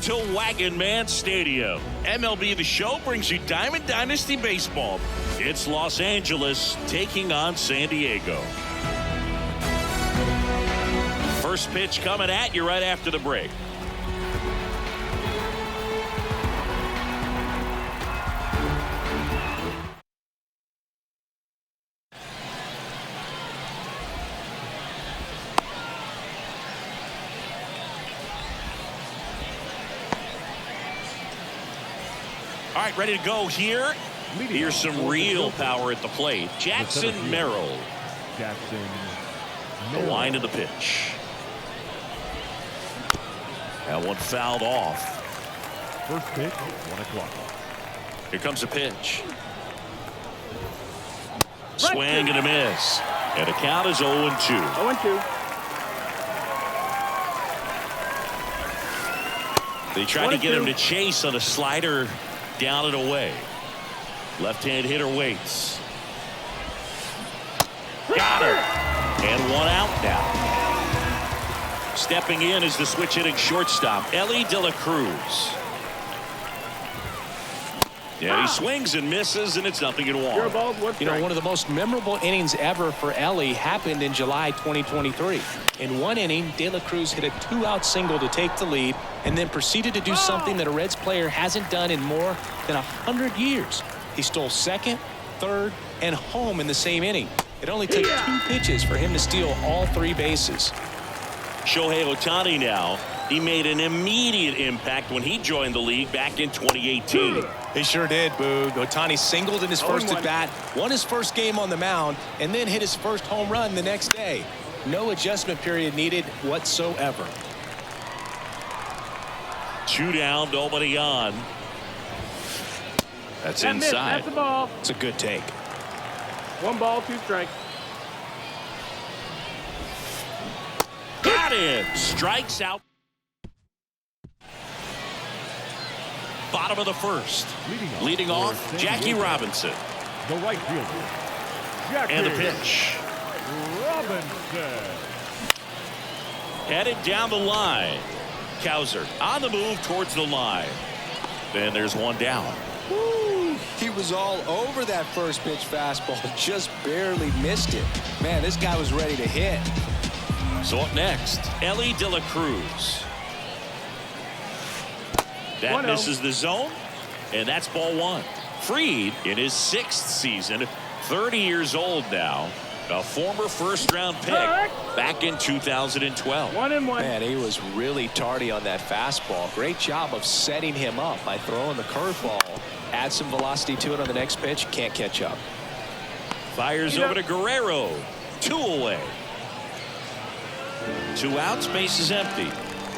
to Wagon Man Stadium. MLB The Show brings you Diamond Dynasty Baseball. It's Los Angeles taking on San Diego. First pitch coming at you right after the break. All right, ready to go here. Here's some real power at the plate. Jackson Merrill. The line of the pitch. That one fouled off. First pitch, 1 o'clock. Here comes a pitch. Swing and a miss. And the count is 0-2. 0-2. They tried to get him to chase on a slider down and away. Left-hand hitter waits. Got her. And one out now. Stepping in is the switch hitting shortstop, Elly De La Cruz. Yeah, he swings and misses, and it's nothing at all. You know, one of the most memorable innings ever for Elly happened in July 2023. In one inning, De La Cruz hit a 2-out single to take the lead and then proceeded to do something that a Reds player hasn't done in more than 100 years. He stole second, third, and home in the same inning. It only took 2 pitches for him to steal all 3 bases. Shohei Ohtani now. He made an immediate impact when he joined the league back in 2018. He sure did, Boog. Ohtani singled in his first at-bat, won his first game on the mound, and then hit his first home run the next day. No adjustment period needed whatsoever. 2 down, nobody on. That's inside. That's the ball. It's a good take. 1 ball, 2 strikes. Got it. Strikes out. Bottom of the first. Leading off, Jackie Robinson. The right fielder, Jackie And the pitch. Robinson. Headed down the line. Cowser on the move towards the line. Then there's 1 down. Woo. He was all over that first pitch fastball, just barely missed it. Man, this guy was ready to hit. So up next, Elly De La Cruz. That misses the zone, and that's ball 1. Fried in his 6th season, 30 years old now, a former first-round pick back in 2012. 1-1. Man, he was really tardy on that fastball. Great job of setting him up by throwing the curveball. Add some velocity to it on the next pitch. Can't catch up. Fires over to Guerrero. 2 away. 2 outs, base is empty.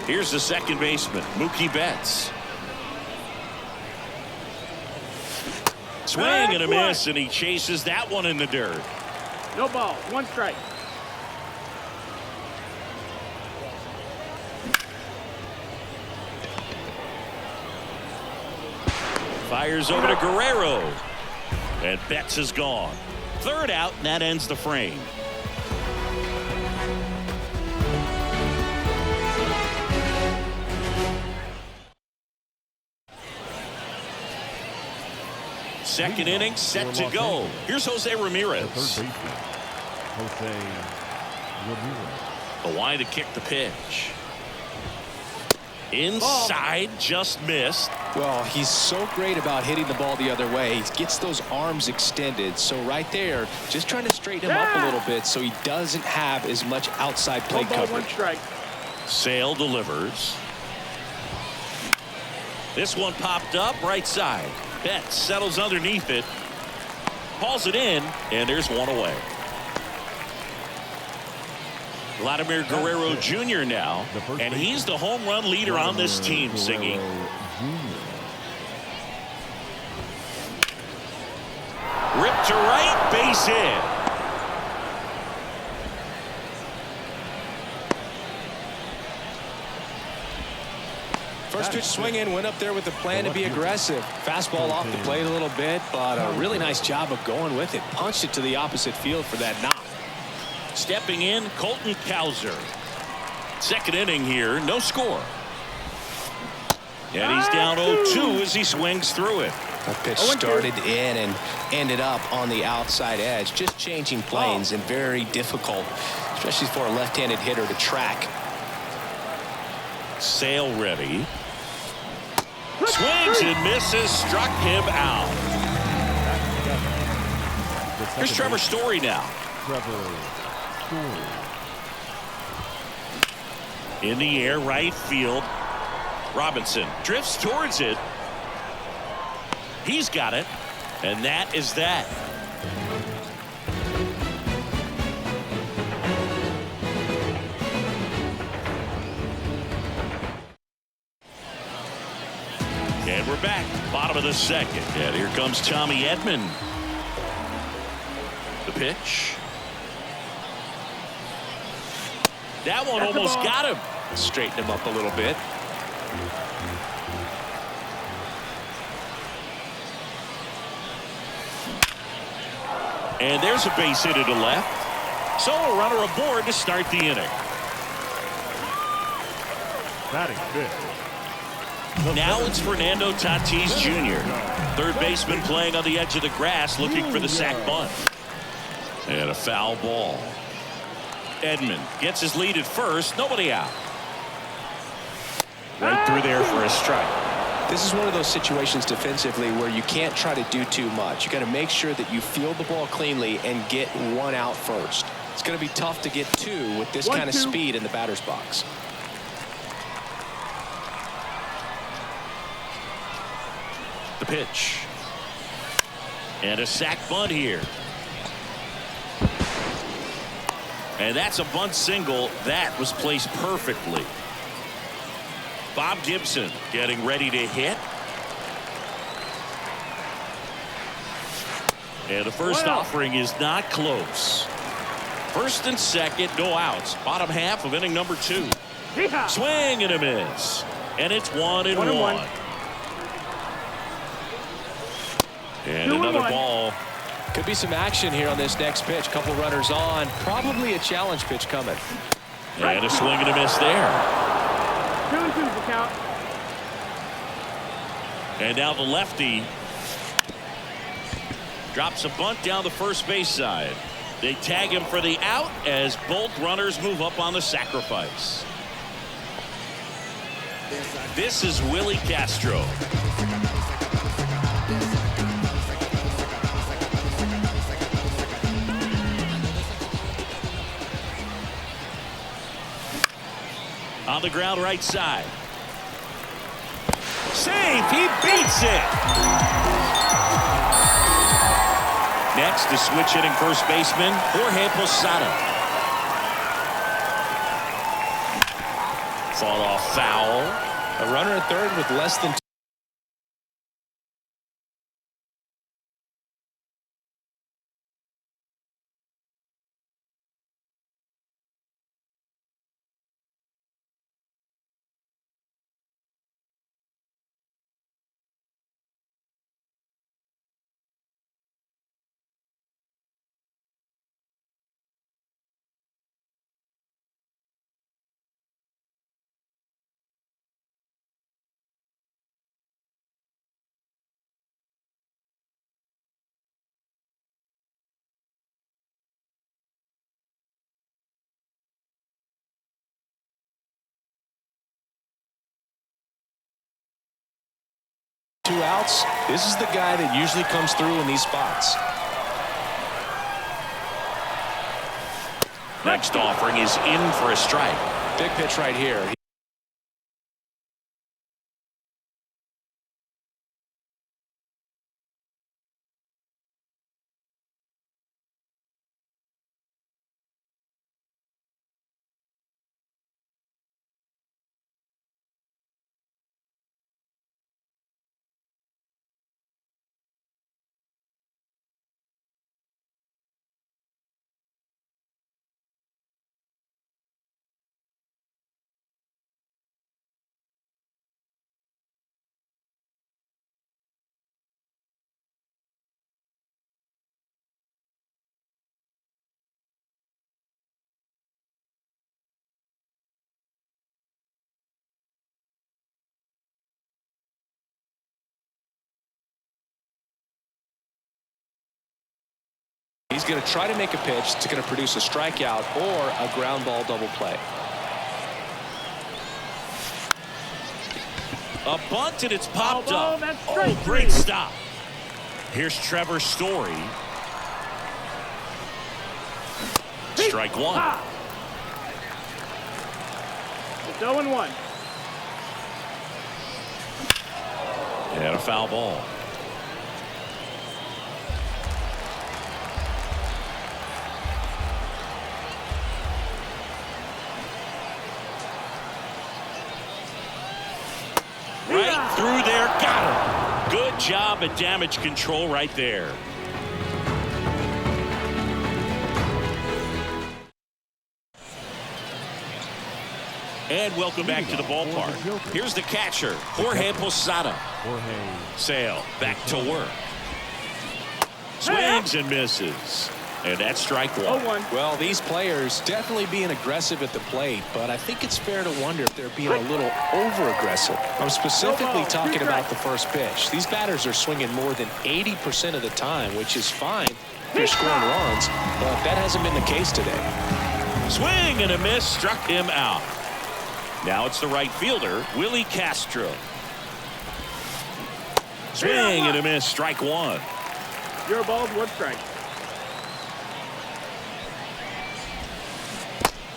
Here's the second baseman, Mookie Betts. Swing and a miss, and he chases that one in the dirt. No ball, 1 strike. Fires over to Guerrero. And Betts is gone. 3rd out, and that ends the frame. Second inning set to go. Here's Jose Ramirez. Third baseman, Jose Ramirez. The line to kick the pitch. Inside, just missed. Well, he's so great about hitting the ball the other way. He gets those arms extended. So right there, just trying to straighten him up a little bit so he doesn't have as much outside plate 1 ball, coverage. 1 strike. Sale delivers. This one popped up right side. Betts settles underneath it. Hauls it in, and there's 1 away. Vladimir Guerrero Jr. now, and he's the home run leader on this team, singing. Ripped to right, base hit. First pitch swing in, went up there with a plan to be aggressive. Fastball off the plate a little bit, but a really nice job of going with it. Punched it to the opposite field for that knock. Stepping in, Colton Cowser. Second inning here, no score. And he's down 0-2 as he swings through it. That pitch started in and ended up on the outside edge. Just changing planes and very difficult, especially for a left-handed hitter to track. Sale ready. Swings and misses. Struck him out. Here's Trevor Story now. Trevor Story. In the air, right field. Robinson drifts towards it. He's got it. And that is that. And we're back. Bottom of the second. And here comes Tommy Edman. The pitch. That one almost got him. Straighten him up a little bit. And there's a base hit to the left. So a runner aboard to start the inning. Batting fifth. Now it's Fernando Tatis Jr. Third baseman playing on the edge of the grass looking for the sac bunt. And a foul ball. Edman gets his lead at first. Nobody out. Right through there for a strike. This is one of those situations defensively where you can't try to do too much. You got to make sure that you field the ball cleanly and get one out first. It's going to be tough to get two with this kind of speed in the batter's box. The pitch. And a sac bunt here. And that's a bunt single that was placed perfectly. Bob Gibson getting ready to hit. And the first offering is not close. First and second, no outs. Bottom half of inning number 2. Swing and a miss. And it's 1-1. And another ball. Could be some action here on this next pitch. Couple runners on. Probably a challenge pitch coming. And a swing and a miss there. 2-2 the count. And now the lefty drops a bunt down the first base side. They tag him for the out as both runners move up on the sacrifice. This is Willie Castro. On the ground right side. Safe. He beats it. Next, the switch hitting first baseman, Jorge Posada. Fought off foul. A runner at third with less than two outs. This is the guy that usually comes through in these spots. Next offering is in for a strike. Big pitch right here. He's going to try to make a pitch that's going to produce a strikeout or a ground ball double play. A bunt, and it's popped up. That's Oh, great stop. Here's Trevor Story. Strike one. It's 0-1. And a foul ball. Right through there, got him. Good job at damage control right there. And welcome back to the ballpark. Here's the catcher, Jorge Posada. Sale back to work. Swings and misses. And that's strike one. 0-1. Well, these players definitely being aggressive at the plate, but I think it's fair to wonder if they're being a little over-aggressive. I'm specifically talking about the first pitch. These batters are swinging more than 80% of the time, which is fine if you're scoring runs, but that hasn't been the case today. Swing and a miss, struck him out. Now it's the right fielder, Willie Castro. Swing and a miss, strike one. You're a ball, 1 strike.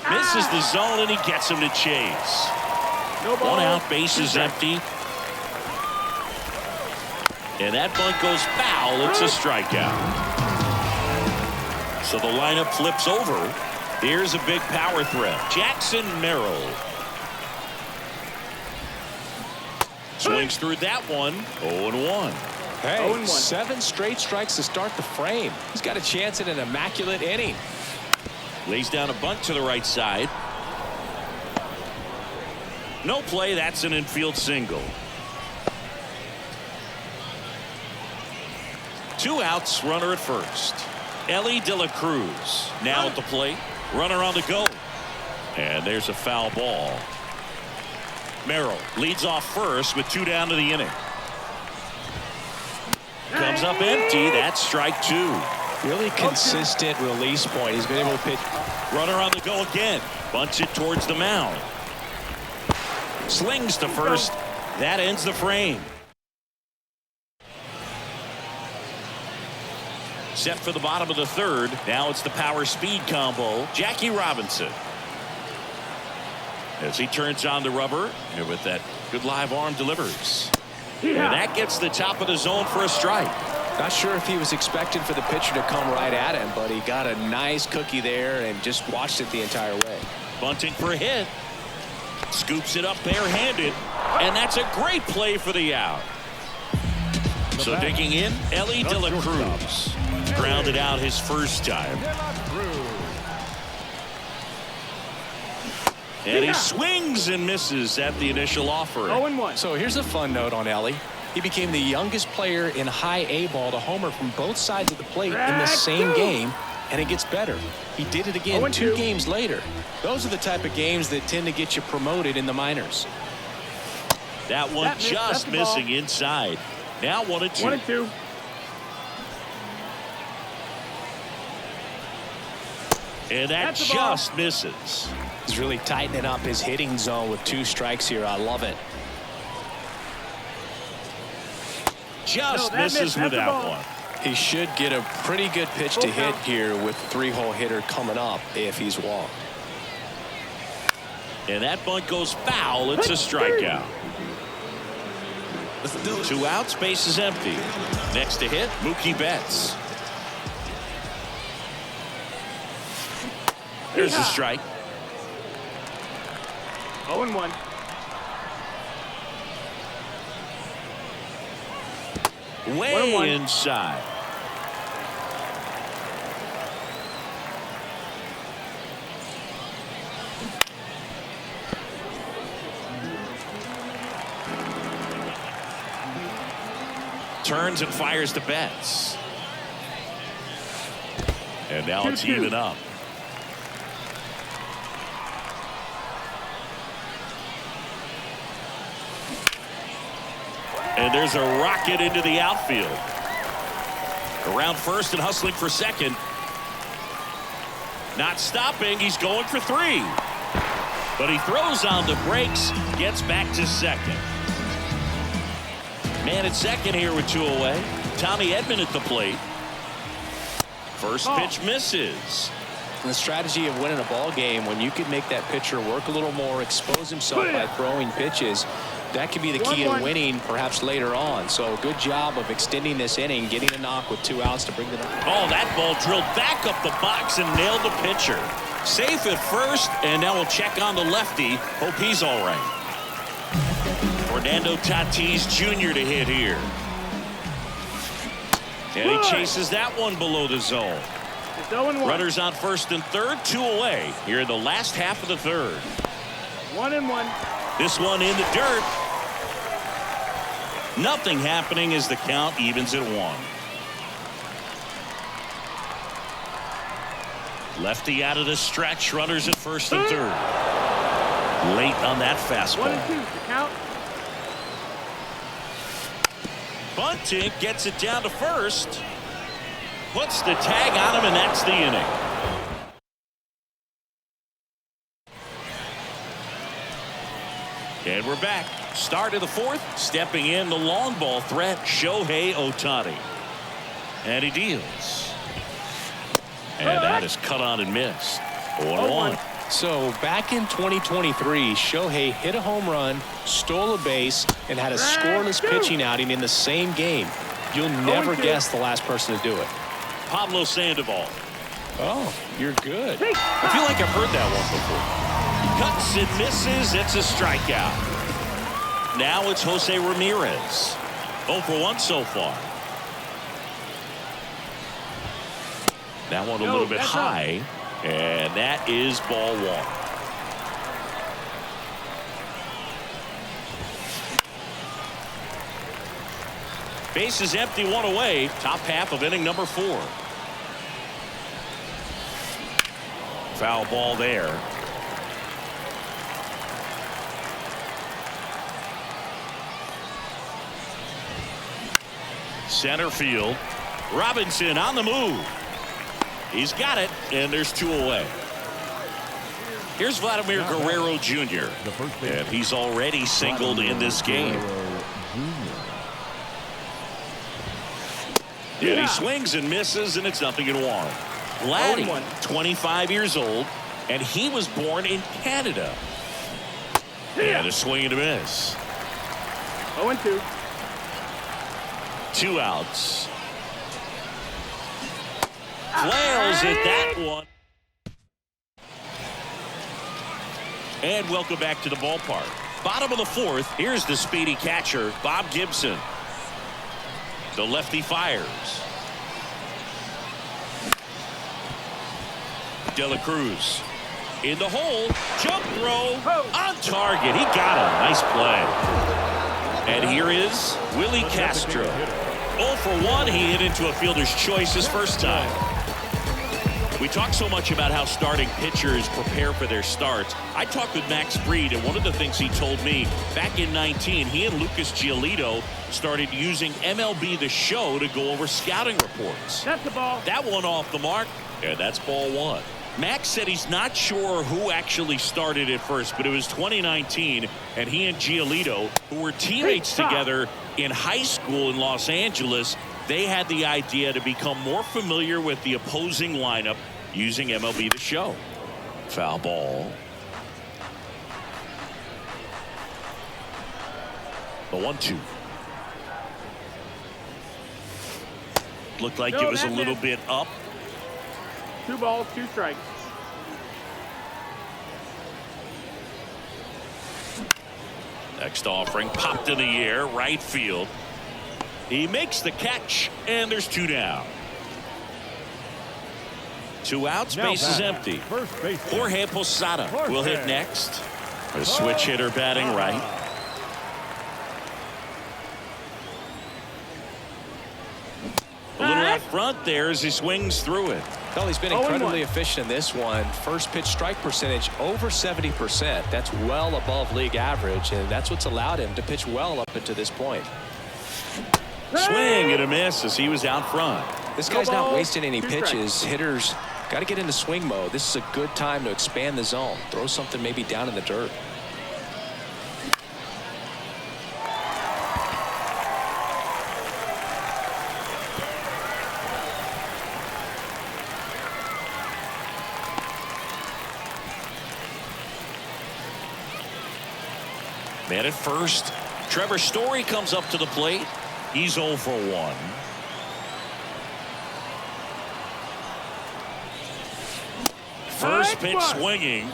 Misses the zone, and he gets him to chase. No ball. 1 out, base is empty. And that bunt goes foul. It's a strikeout. So the lineup flips over. Here's a big power threat. Jackson Merrill. Swings through that one. 0-1. Hey, 0-1. 7 straight strikes to start the frame. He's got a chance at an immaculate inning. Lays down a bunt to the right side. No play. That's an infield single. 2 outs, runner at first. Elly De La Cruz now at the plate. Runner on the go. And there's a foul ball. Merrill leads off first with 2 down to the inning. Comes up empty. That's strike 2. Really consistent release point. He's been able to pitch. Runner on the go again. Bunts it towards the mound. Slings to first. That ends the frame. Set for the bottom of the third. Now it's the power speed combo. Jackie Robinson. As he turns on the rubber. And with that good live arm delivers. And that gets the top of the zone for a strike. Not sure if he was expecting for the pitcher to come right at him, but he got a nice cookie there and just watched it the entire way. Bunting for a hit. Scoops it up barehanded. And that's a great play for the out. So digging in, Elly De La Cruz. Grounded out his first time. And he swings and misses at the initial offering. 0-1. So here's a fun note on Elly. He became the youngest player in high A ball to homer from both sides of the plate in the same game, and it gets better. He did it again 2 games later. Those are the type of games that tend to get you promoted in the minors. That one just missing inside. Now 1-2. 1-2. And that just misses. He's really tightening up his hitting zone with 2 strikes here. I love it. Just misses with that one. He should get a pretty good pitch to hit here with 3-hole hitter coming up if he's walked. And that bunt goes foul. It's a strikeout. 2 outs, base is empty. Next to hit, Mookie Betts. There's a strike. 0-1. Way 1-1. inside. Turns and fires to Betts. And now it's even up. And there's a rocket into the outfield. Around first and hustling for second. Not stopping. He's going for 3. But he throws on the brakes, gets back to second. Man at second here with 2 away. Tommy Edman at the plate. First pitch misses. The strategy of winning a ball game, when you can make that pitcher work a little more, expose himself by throwing pitches, that could be the key to winning perhaps later on. So good job of extending this inning, getting a knock with 2 outs to bring the. Oh, that ball drilled back up the box and nailed the pitcher. Safe at first, and now we'll check on the lefty. Hope he's all right. Fernando Tatis Jr. to hit here. And he chases that one below the zone. It's 0-1. Runners on first and third, 2 away here in the last half of the third. 1-1. This one in the dirt. Nothing happening as the count evens at 1. Lefty out of the stretch. Runners at first and third. Late on that fastball. 1-2. The count. Bunting gets it down to first. Puts the tag on him, and that's the inning. And we're back. Start of the 4th. Stepping in the long ball threat, Shohei Ohtani. And he deals. And that is cut on and missed. 1-1. So back in 2023, Shohei hit a home run, stole a base, and had a scoreless pitching outing in the same game. You'll never guess the last person to do it. Pablo Sandoval. Oh, you're good. I feel like I've heard that one before. Cuts and misses. It's a strikeout. Now it's Jose Ramirez. 0 for 1 so far. That one a little bit high. And that is ball 1. Base is empty, 1 away. Top half of inning number 4. Foul ball there. Center field. Robinson on the move. He's got it, and there's 2 away. Here's Vladimir Guerrero Jr. And he's already singled in this game. And he swings and misses, and it's 0-1. Vladdy, 25 years old, and he was born in Canada. And a swing and a miss. 0-2. 2 outs. Flails at that one. And welcome back to the ballpark. Bottom of the 4th. Here's the speedy catcher, Bob Gibson. The lefty fires. De La Cruz in the hole. Jump throw on target. He got him. Nice play. And here is Willie Castro. 0 for 1. He hit into a fielder's choice his first time. We talk so much about how starting pitchers prepare for their starts. I talked with Max Fried, and one of the things he told me back in 19, he and Lucas Giolito started using MLB The Show to go over scouting reports. That's the ball. That one off the mark, and that's ball 1. Max said he's not sure who actually started at first, but it was 2019, and he and Giolito, who were teammates together in high school in Los Angeles, they had the idea to become more familiar with the opposing lineup using MLB The Show. Foul ball. The 1-2. Looked like it was a little bit up. 2 balls, 2 strikes. Next offering popped in the air, right field. He makes the catch, and there's 2 down. 2 outs, base is empty. Jorge Posada will hit next. A switch hitter batting right. A little out front there as he swings through it. Well, he's been incredibly efficient in this one. First pitch strike percentage over 70%. That's well above league average, and that's what's allowed him to pitch well up until this point. Swing and a miss as he was out front. This guy's not wasting any pitches. Hitters Got to get into swing mode. This is a good time to expand the zone. Throw something maybe down in the dirt. Man at first. Trevor Story comes up to the plate. He's 0 for 1. First pitch swinging.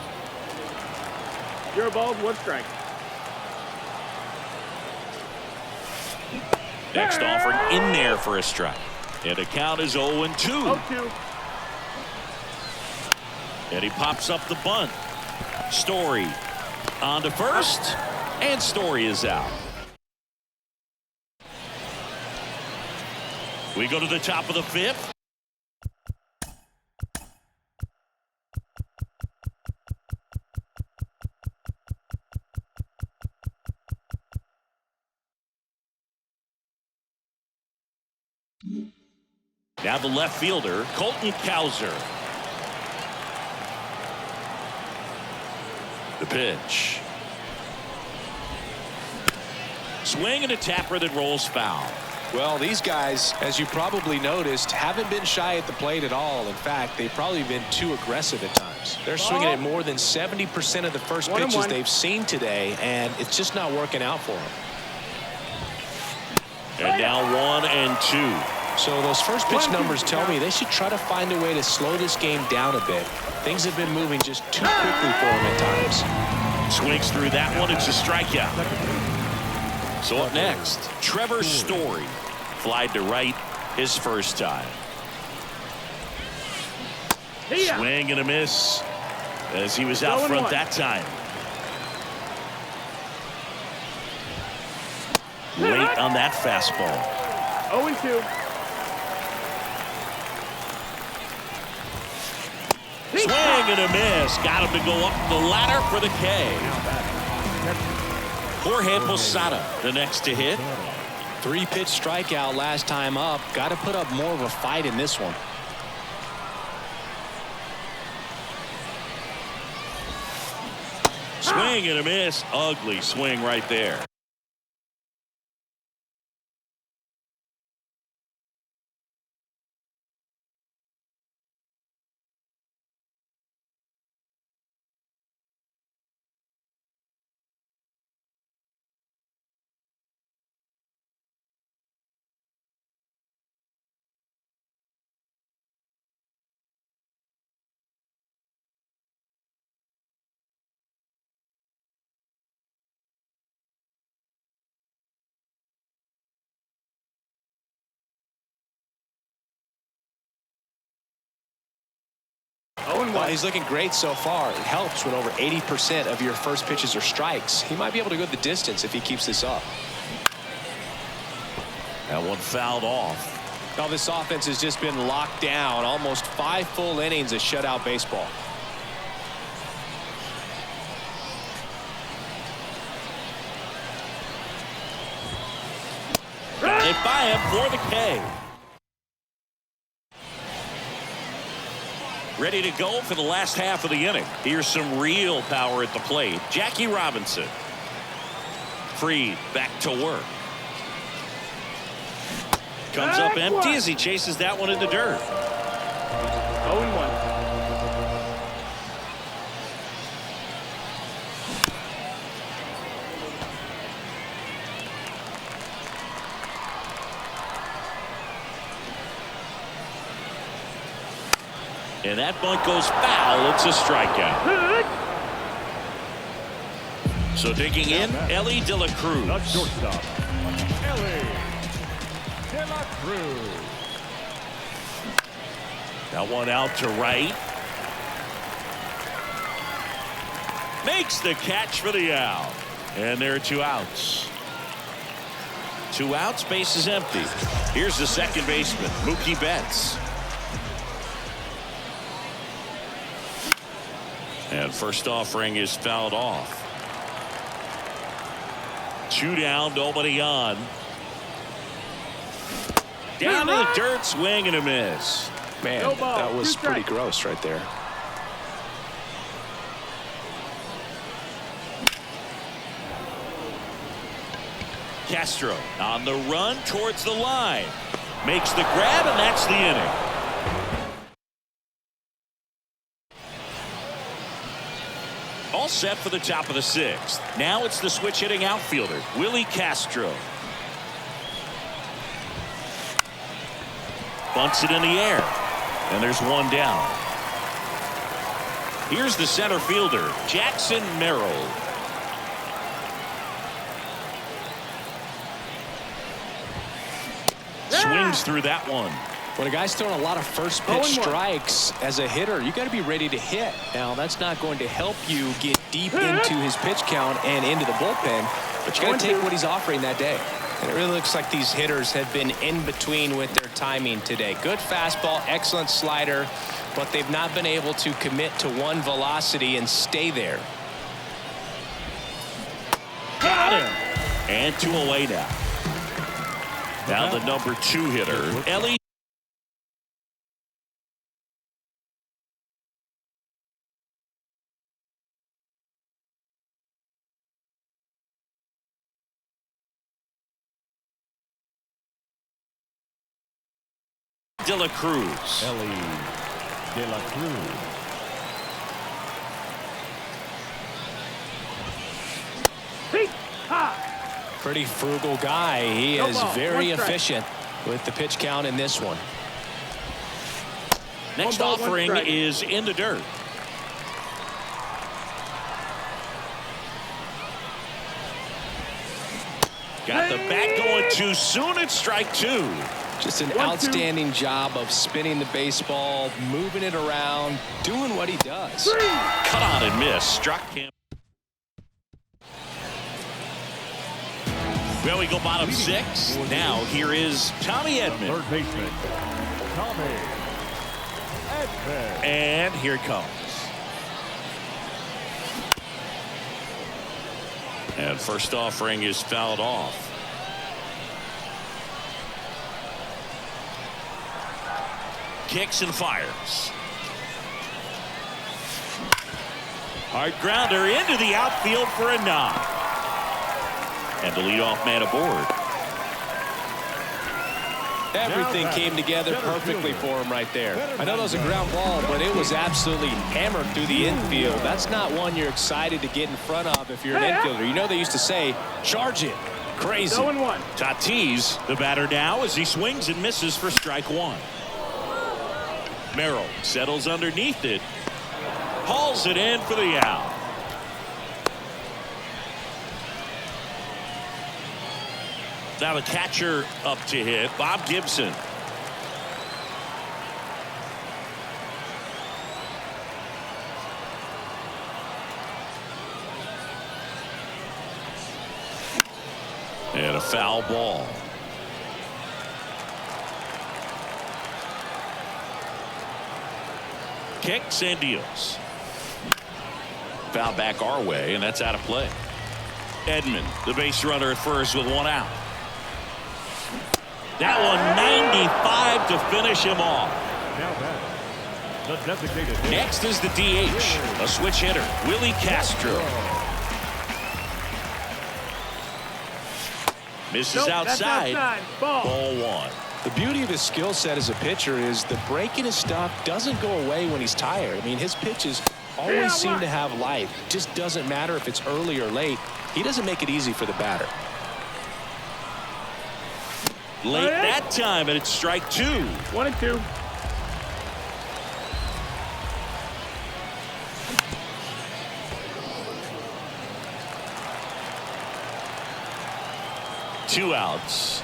0 balls, 1 strike. Next offering in there for a strike. And the count is 0-2. 0-2. And he pops up the bunt. Story on to first. And Story is out. We go to the top of the 5th. Now the left fielder, Colton Cowser. The pitch. Swing and a tapper that rolls foul. Well, these guys, as you probably noticed, haven't been shy at the plate at all. In fact, they've probably been too aggressive at times. They're swinging at more than 70% of the first pitches they've seen today, and it's just not working out for them. And now 1-2. So those first pitch numbers tell me they should try to find a way to slow this game down a bit. Things have been moving just too quickly for them at times. Swings through that one. It's a strikeout. So up next, Trevor Story. Flied to right his first time. Swing and a miss as he was out front that time. Late on that fastball. 0-2. Swing and a miss. Got him to go up the ladder for the K. Jorge Posada, the next to hit. 3-pitch strikeout last time up. Got to put up more of a fight in this one. Swing and a miss. Ugly swing right there. Well, he's looking great so far. It helps when over 80% of your first pitches are strikes. He might be able to go the distance if he keeps this up. That one fouled off. Now this offense has just been locked down. Almost 5 full innings of shutout baseball. Got it by him for the K. Ready to go for the last half of the inning. Here's some real power at the plate. Jackie Robinson. Fried back to work. Comes up empty as he chases that one in the dirt. 0-1. And that bunt goes foul. It's a strikeout. So digging in, Elly De La Cruz. The shortstop, Elly De La Cruz. That one out to right. Makes the catch for the out. And there are 2 outs. 2 outs, base is empty. Here's the second baseman, Mookie Betts. And first offering is fouled off. 2 down, nobody on. Down to the dirt, swing and a miss. Man, No ball. that was 2 pretty strikes. gross right there. Castro on the run towards the line. Makes the grab, and that's the inning. All set for the top of the 6th. Now it's the switch hitting outfielder, Willie Castro. Bunts it in the air, and there's one down. Here's the center fielder, Jackson Merrill. Swings through that one. When a guy's throwing a lot of first pitch 0-1. strikes as a hitter, you got to be ready to hit. Now, that's not going to help you get deep into his pitch count and into the bullpen, but you got to take what he's offering that day. And it really looks like these hitters have been in between with their timing today. Good fastball, excellent slider, but they've not been able to commit to one velocity and stay there. Got him. And 2 away now. Now the number 2 hitter, Ellie. De La Cruz. Ellie De La Cruz. Pretty frugal guy. He No is ball. very 1 strike. efficient with the pitch count in this one. Next 1 ball, 1 offering strike. is in the dirt. Got the bat going too soon. It's strike 2. Just an 1-2. outstanding job of spinning the baseball, moving it around, doing what he does. Cut on and miss. Struck him. Well, we go bottom 6. Now here is Tommy Edman. Third baseman, Tommy Edman. And here it comes. And first offering is fouled off. Kicks and fires. Hard grounder into the outfield for a knock. And the leadoff man aboard. Everything came together perfectly for him right there. I know that was a ground ball, but it was absolutely hammered through the infield. That's not one you're excited to get in front of if you're an infielder. You know they used to say, charge it. Crazy. 0-1. Tatis, the batter now, as he swings and misses for strike 1. Merrill settles underneath it. Hauls it in for the out. Now the catcher up to hit, Bob Gibson. And a foul ball. Kicks and deals. Foul back our way, and that's out of play. Edman, the base runner at first with 1 out. That one 95 to finish him off. Now batting, the designated hitter. Next is the DH, a switch hitter, Willie Castro. Misses That's outside. Ball. Ball 1. The beauty of his skill set as a pitcher is the break in his stuff doesn't go away when he's tired. I mean, his pitches always seem to have life. It just doesn't matter if it's early or late. He doesn't make it easy for the batter. Late that time, and it's strike 2. 1-2. Two outs.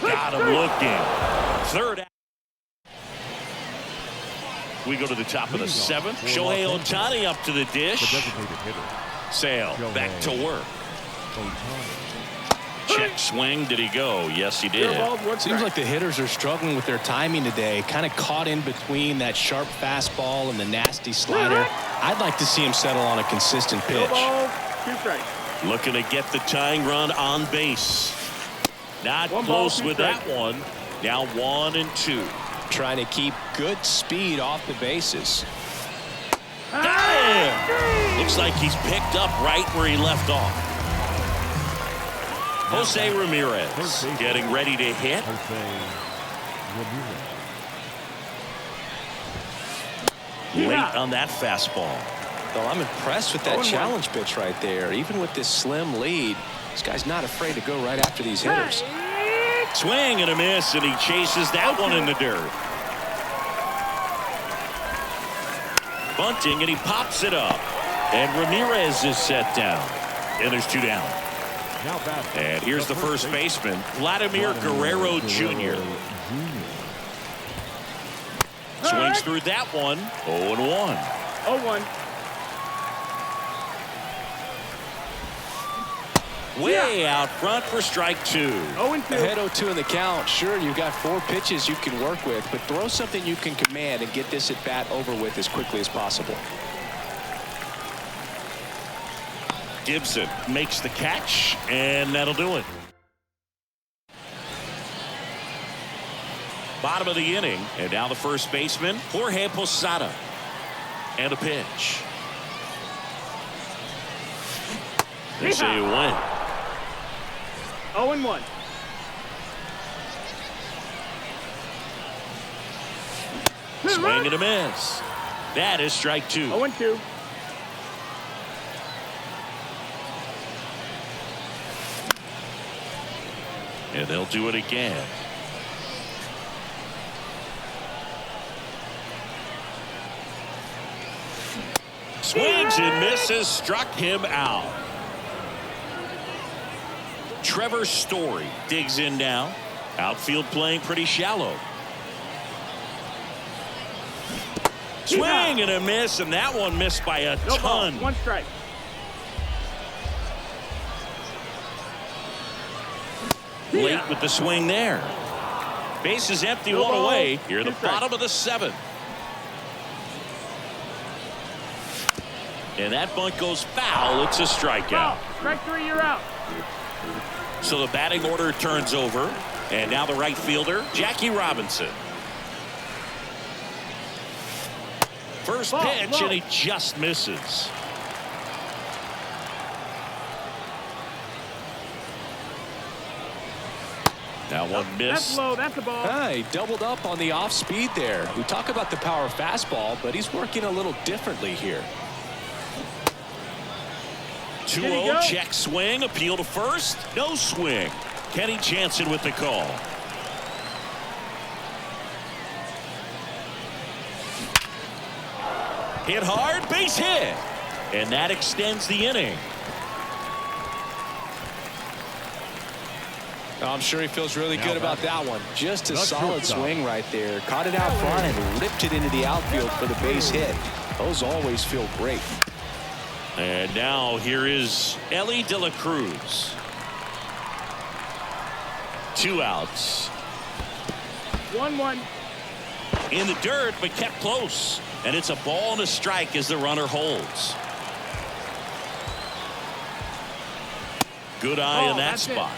Got him looking. Third out. We go to the top of the 7th. Shohei Ohtani up to the The dish. designated hitter. Sale back to work. Check swing. Did he go? Yes, he did. Seems like the hitters are struggling with their timing today. Kind of caught in between that sharp fastball and the nasty slider. I'd like to see him settle on a consistent pitch. 2 strikes. Looking to get the tying run on base. Not 1 ball, close 2 with strikes. that one. Now 1-2. trying to keep good speed off the bases. Got him! Looks like he's picked up right where he left off. Jose Ramirez getting ready to hit. Late on that fastball. Well, I'm impressed with that challenge pitch right there. Even with this slim lead, this guy's not afraid to go right after these hitters. Swing and a miss, and he chases that one in the dirt. Bunting, and he pops it up. And Ramirez is set down. And there's 2 down. And here's the first baseman, Vladimir Guerrero Jr. Swings through that one. 0-1. 0-1. Way out front for strike 2. 0-2. Ahead 0-2 in the count. Sure, you've got 4 pitches you can work with, but throw something you can command and get this at bat over with as quickly as possible. Gibson makes the catch, and that'll do it. Bottom of the inning, and now the first baseman, Jorge Posada. And a pitch. They say you win. 0-1. Swing and a miss. That is strike 2. 0-2. And they'll do it again. Swings and misses, struck him out. Trevor Story digs in now. Outfield playing pretty shallow. Swing and a miss, and that one missed by a ton. 1 strike. Late with the swing there. Base is empty, 1 away. Here at the bottom of the 7th. And that bunt goes foul. It's a strikeout. Strike 3, you're out. So the batting order turns over. And now the right fielder, Jackie Robinson. First pitch, and he just misses. Now one That's miss. low. That's a ball. He doubled up on the off speed there. We talk about the power fastball, but he's working a little differently here. 2-0, check swing, appeal to first, no swing. Kenny Jansen with the call. Hit hard, base hit. And that extends the inning. I'm sure he feels really good about that one. Just a solid swing right there. Caught it out front and ripped it into the outfield for the base hit. Those always feel great. And now here is Elly De La Cruz. 2 outs. 1-1. In the dirt, but kept close. And it's a ball and a strike as the runner holds. Good eye in that spot.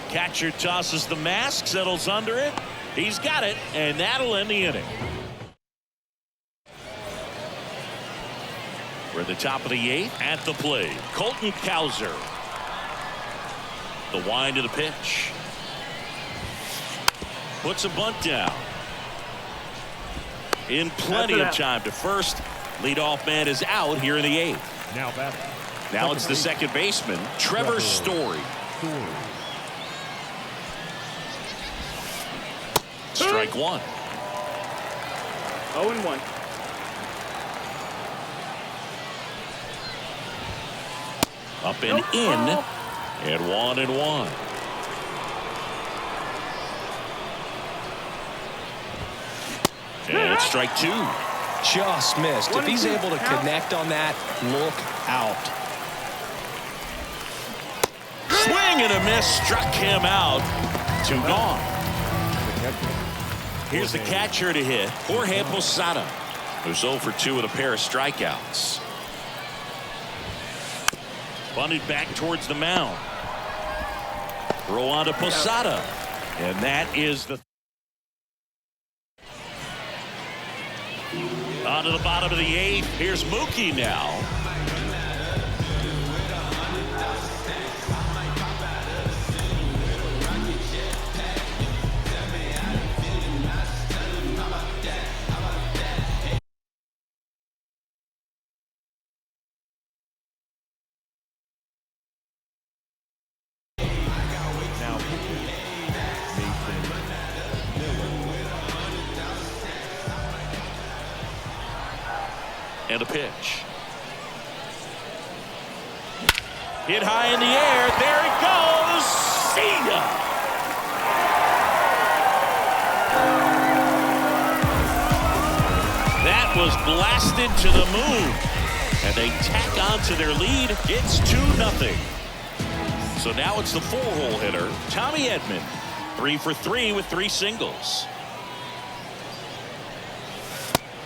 Catcher tosses the mask, settles under it. He's got it, and that'll end the inning. We're at the top of the 8th. At the plate, Colton Cowser. The wind of the pitch. Puts a bunt down. In plenty of time to first. Leadoff man is out here in the 8th. Now batting. Now it's the second baseman, Trevor Story. Strike 1. 0-1. Up and in. And 1-1. And it's strike 2. Just missed. If he's able to connect on that, look out. Swing and a miss, struck him out. 2 gone. Here's the catcher to hit, Jorge Posada, who's 0 for 2 with a pair of strikeouts. Bunted back towards the mound. Throw on to Posada. And that is the... On to the bottom of the 8th. Here's Mookie now. Now pitching. Mason Miller. And a pitch. Hit high in the air. There it goes. See ya. That was blasted to the moon. And they tack on to their lead. It's 2-0. So now it's the 4-hole hitter, Tommy Edman. 3 for 3 with 3 singles.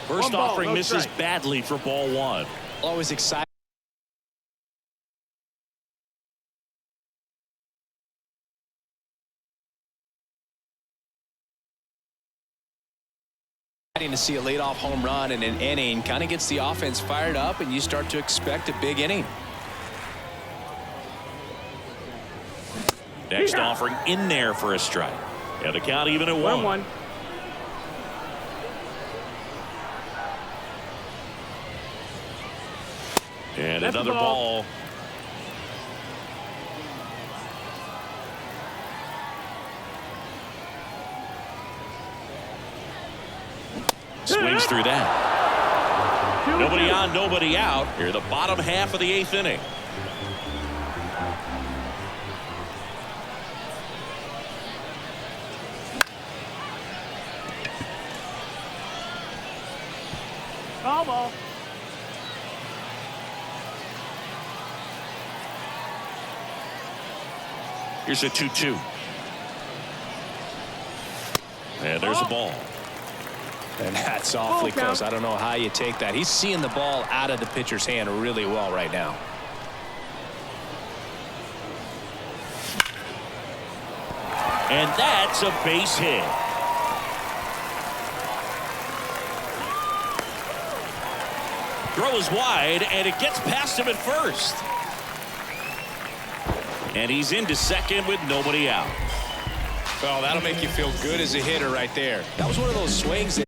First Ball, offering no misses strike. badly for ball 1. Always excited to see a leadoff home run in an inning. Kind of gets the offense fired up, and you start to expect a big inning. Next offering in there for a strike. And the count even at 1. 1-1. And That's another the ball. ball. Swings through that. 2-2. Nobody on, nobody out. Here, the bottom half of the 8th inning. Ball. Here's a 2-2. And there's a ball. And that's awfully Ball count. close. I don't know how you take that. He's seeing the ball out of the pitcher's hand really well right now. And that's a base hit. Throw is wide, and it gets past him at first. And he's into second with nobody out. Well, that'll make you feel good as a hitter right there. That was one of those swings that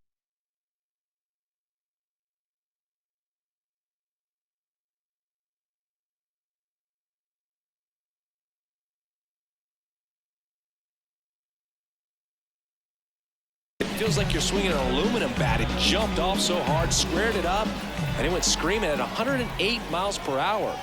it feels like you're swinging an aluminum bat. It jumped off so hard, squared it up, and it went screaming at 108 miles per hour.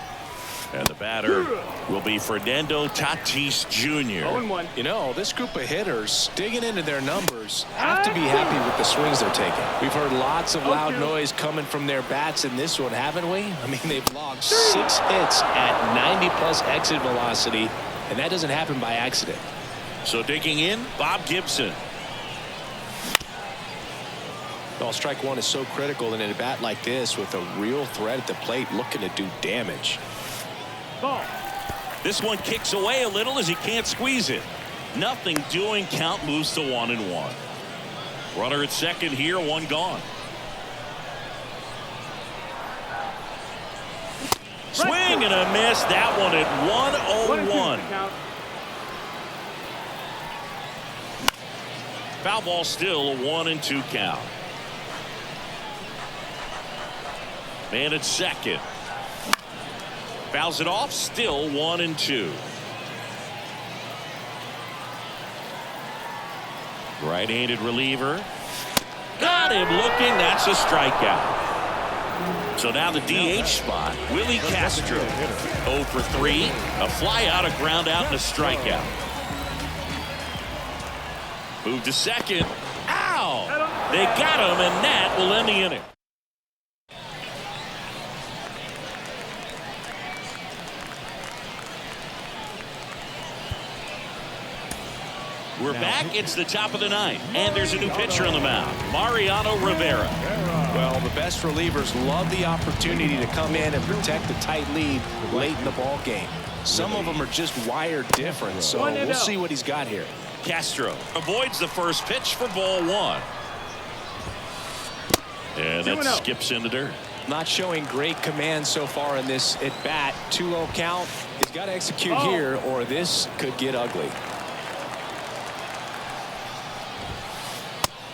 And the batter will be Fernando Tatis Jr. 0-1. You know, this group of hitters, digging into their numbers, have to be happy with the swings they're taking. We've heard lots of loud noise coming from their bats in this one, haven't we? I mean, they've logged 6 hits at 90-plus exit velocity, and that doesn't happen by accident. So digging in, Bob Gibson. Well, strike one is so critical in a bat like this with a real threat at the plate looking to do damage. Ball. This one kicks away a little as he can't squeeze it. Nothing doing. Count moves to 1-1. Runner at second here, 1 gone. Swing and a miss. That one at 1-0-1. Count. Foul ball still a 1-2 count. Man at second. Fouls it off, still 1-2. Right-handed reliever. Got him looking. That's a strikeout. So now the DH spot, Willie Castro. 0 for 3. A fly out, a ground out, and a strikeout. Move to second. Ow! They got him, and that will end the inning. We're back. It's the top of the 9th, and there's a new pitcher on the mound, Mariano Rivera. Well, the best relievers love the opportunity to come in and protect the tight lead late in the ball game. Some of them are just wired different, so we'll see what he's got here. Castro avoids the first pitch for ball one. And that skips in the dirt. Not showing great command so far in this at bat. 2-0 count. He's got to execute here or this could get ugly.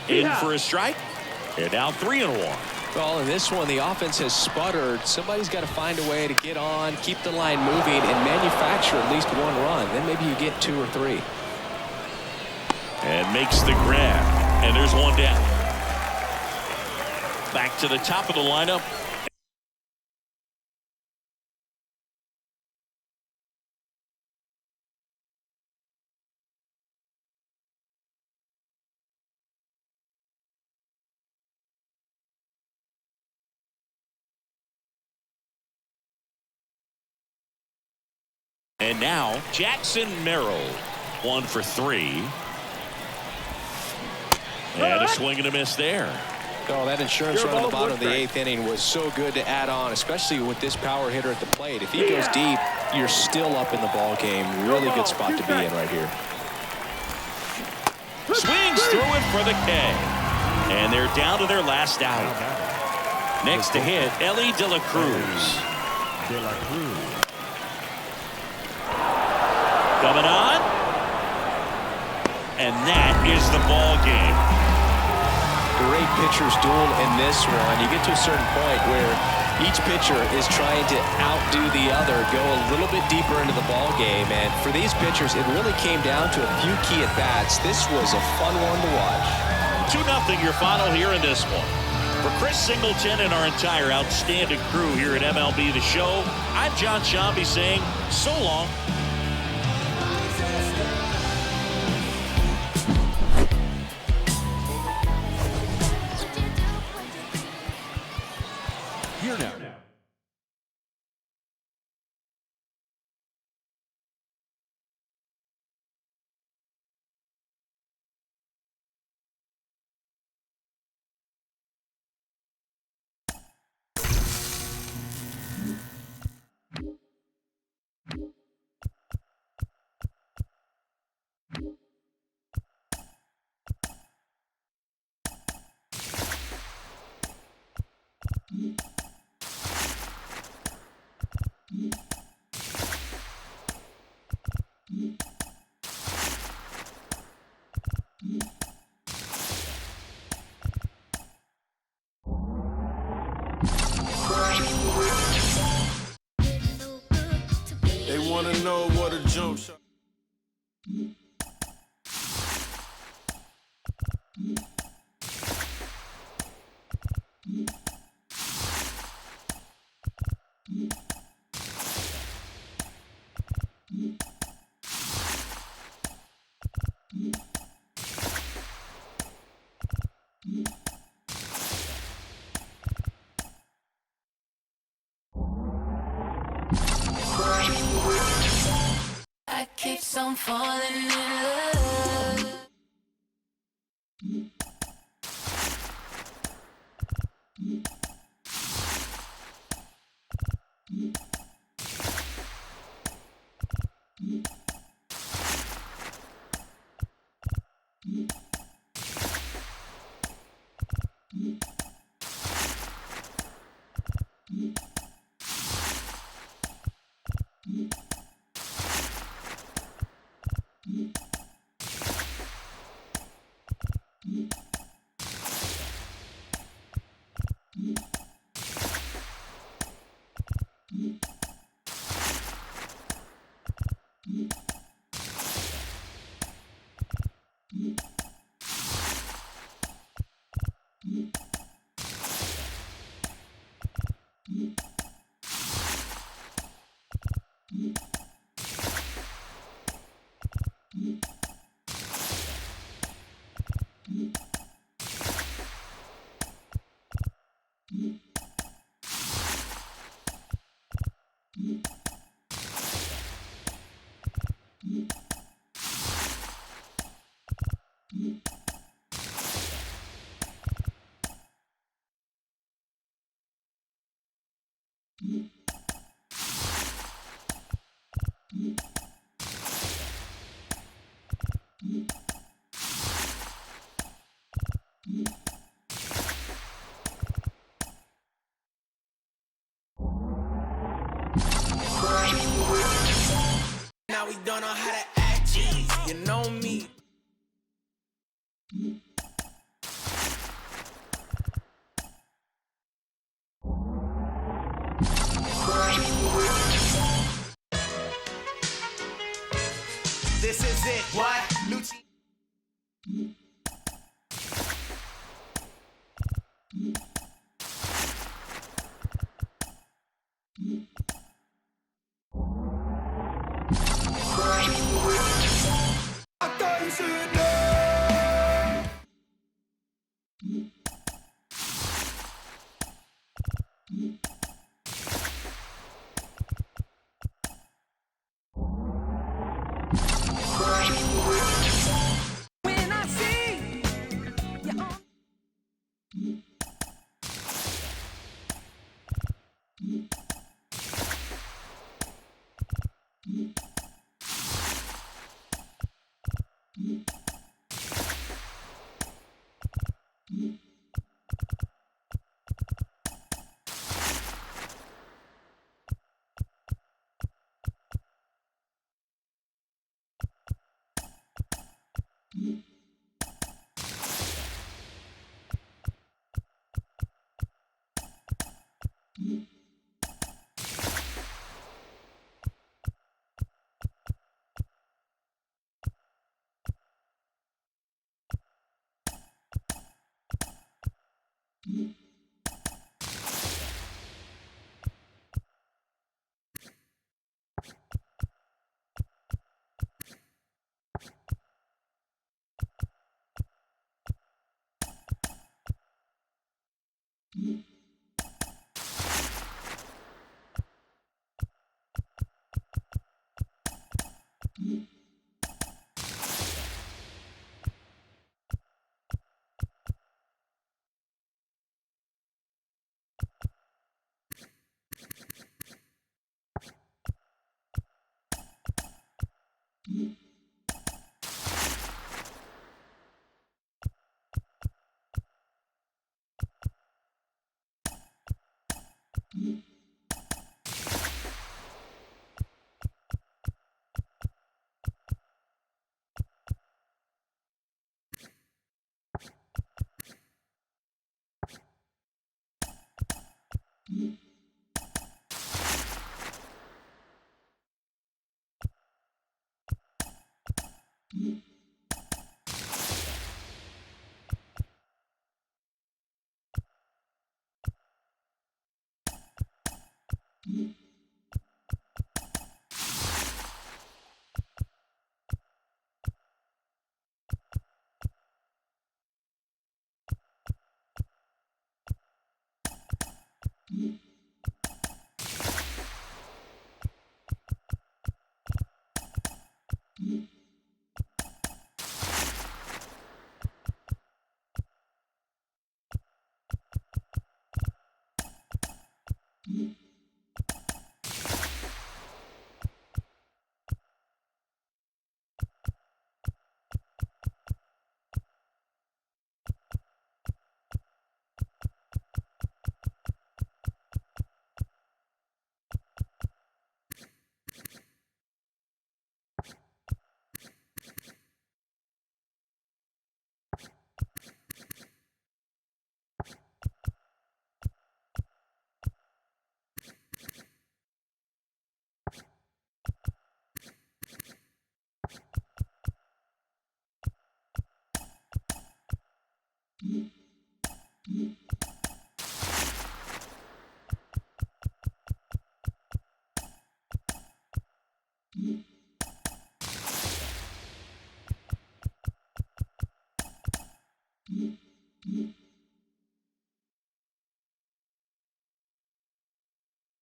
In for a strike. And now 3-1. Well, in this one, the offense has sputtered. Somebody's got to find a way to get on, keep the line moving, and manufacture at least one run. Then maybe you get 2 or 3. And makes the grab. And there's one down. Back to the top of the lineup. And now Jackson Merrill, 1 for 3. And a swing and a miss there. Oh, that insurance run at the bottom of the 8th inning was so good to add on, especially with this power hitter at the plate. If he goes deep, you're still up in the ball game. Really good spot to be in right here. Swings through it for the K. And they're down to their last out. Next to hit, Elly De La Cruz. Coming on. And that is the ball game. Great pitcher's duel in this one. You get to a certain point where each pitcher is trying to outdo the other, go a little bit deeper into the ball game. And for these pitchers, it really came down to a few key at-bats. This was a fun one to watch. 2-0 your final here in this one. For Chris Singleton and our entire outstanding crew here at MLB The Show, I'm John Sciambi saying so long. Here now. They want to know what a jump shot. I keep on falling in love. Now we don't know how to act, G's, you know me. This is it, what? Lucci. I thought you should know. When I see you on. Mm-hmm.